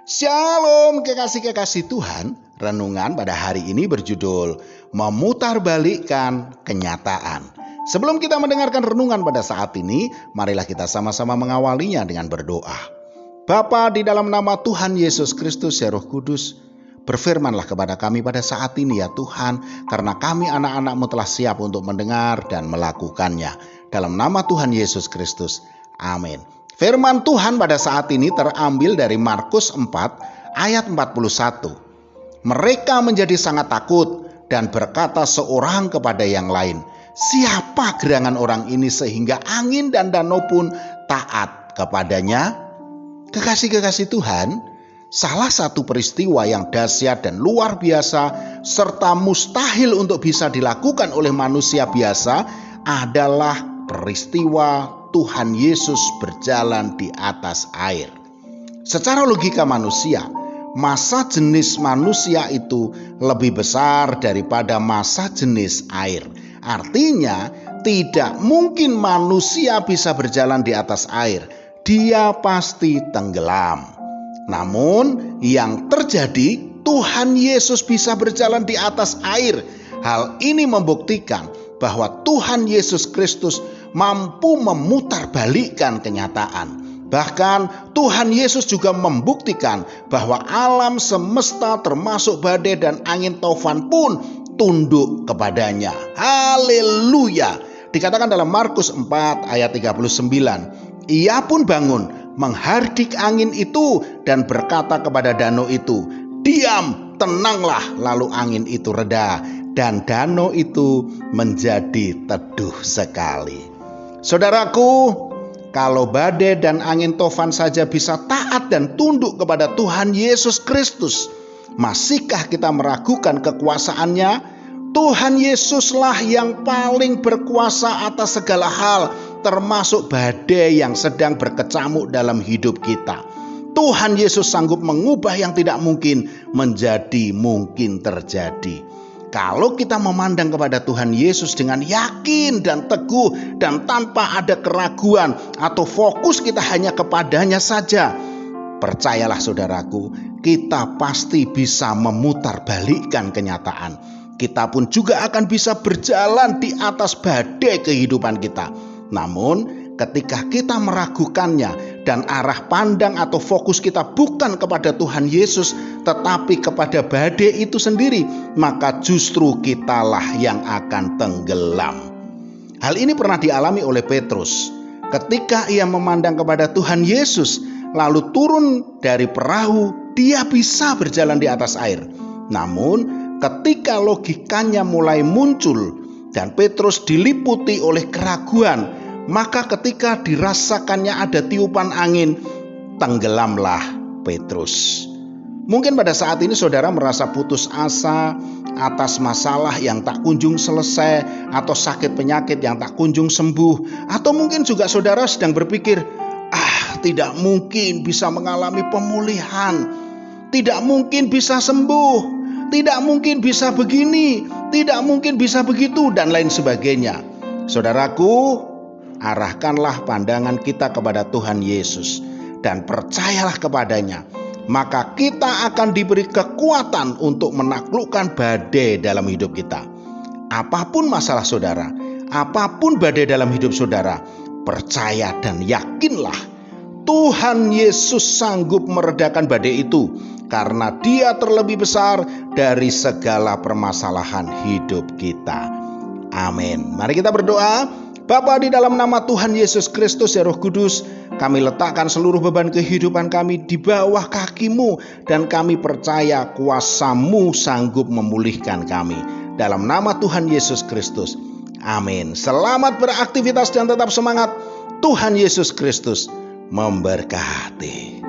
Shalom kekasih-kekasih Tuhan. Renungan pada hari ini berjudul Memutarbalikkan Kenyataan. Sebelum kita mendengarkan renungan pada saat ini, marilah kita sama-sama mengawalinya dengan berdoa. Bapa, di dalam nama Tuhan Yesus Kristus ya Roh Kudus, berfirmanlah kepada kami pada saat ini ya Tuhan, karena kami anak-anak-Mu telah siap untuk mendengar dan melakukannya. Dalam nama Tuhan Yesus Kristus, amin. Firman Tuhan pada saat ini terambil dari Markus 4 ayat 41. Mereka menjadi sangat takut dan berkata seorang kepada yang lain, "Siapa gerangan orang ini sehingga angin dan danau pun taat kepadanya?" Kekasih-kekasih Tuhan, salah satu peristiwa yang dahsyat dan luar biasa serta mustahil untuk bisa dilakukan oleh manusia biasa adalah peristiwa Tuhan Yesus berjalan di atas air. Secara logika manusia, massa jenis manusia itu lebih besar daripada massa jenis air. Artinya, tidak mungkin manusia bisa berjalan di atas air. Dia pasti tenggelam. Namun, yang terjadi, Tuhan Yesus bisa berjalan di atas air. Hal ini membuktikan bahwa Tuhan Yesus Kristus mampu memutarbalikkan kenyataan. Bahkan Tuhan Yesus juga membuktikan bahwa alam semesta termasuk badai dan angin taufan pun tunduk kepadanya. Haleluya. Dikatakan dalam Markus 4 ayat 39, ia pun bangun, menghardik angin itu dan berkata kepada danau itu, "Diam, tenanglah." Lalu angin itu reda dan danau itu menjadi teduh sekali. Saudaraku, kalau badai dan angin taufan saja bisa taat dan tunduk kepada Tuhan Yesus Kristus, masihkah kita meragukan kekuasaannya? Tuhan Yesuslah yang paling berkuasa atas segala hal, termasuk badai yang sedang berkecamuk dalam hidup kita. Tuhan Yesus sanggup mengubah yang tidak mungkin menjadi mungkin terjadi. Kalau kita memandang kepada Tuhan Yesus dengan yakin dan teguh dan tanpa ada keraguan atau fokus kita hanya kepadanya saja, percayalah saudaraku, kita pasti bisa memutarbalikkan kenyataan. Kita pun juga akan bisa berjalan di atas badai kehidupan kita. Namun ketika kita meragukannya dan arah pandang atau fokus kita bukan kepada Tuhan Yesus tetapi kepada badai itu sendiri, maka justru kitalah yang akan tenggelam. Hal ini pernah dialami oleh Petrus. Ketika ia memandang kepada Tuhan Yesus lalu turun dari perahu, dia bisa berjalan di atas air. Namun ketika logikanya mulai muncul dan Petrus diliputi oleh keraguan, maka ketika dirasakannya ada tiupan angin, tenggelamlah Petrus. Mungkin pada saat ini saudara merasa putus asa atas masalah yang tak kunjung selesai, atau sakit penyakit yang tak kunjung sembuh, atau mungkin juga saudara sedang berpikir, tidak mungkin bisa mengalami pemulihan, tidak mungkin bisa sembuh, tidak mungkin bisa begini, tidak mungkin bisa begitu, dan lain sebagainya. Saudaraku, arahkanlah pandangan kita kepada Tuhan Yesus dan percayalah kepadanya, maka kita akan diberi kekuatan untuk menaklukkan badai dalam hidup kita. Apapun masalah saudara, apapun badai dalam hidup saudara, percaya dan yakinlah Tuhan Yesus sanggup meredakan badai itu, karena Dia terlebih besar dari segala permasalahan hidup kita. Amin. Mari kita berdoa. Bapa, di dalam nama Tuhan Yesus Kristus ya Roh Kudus, kami letakkan seluruh beban kehidupan kami di bawah kaki-Mu, dan kami percaya kuasa-Mu sanggup memulihkan kami. Dalam nama Tuhan Yesus Kristus, amin. Selamat beraktivitas dan tetap semangat. Tuhan Yesus Kristus memberkati.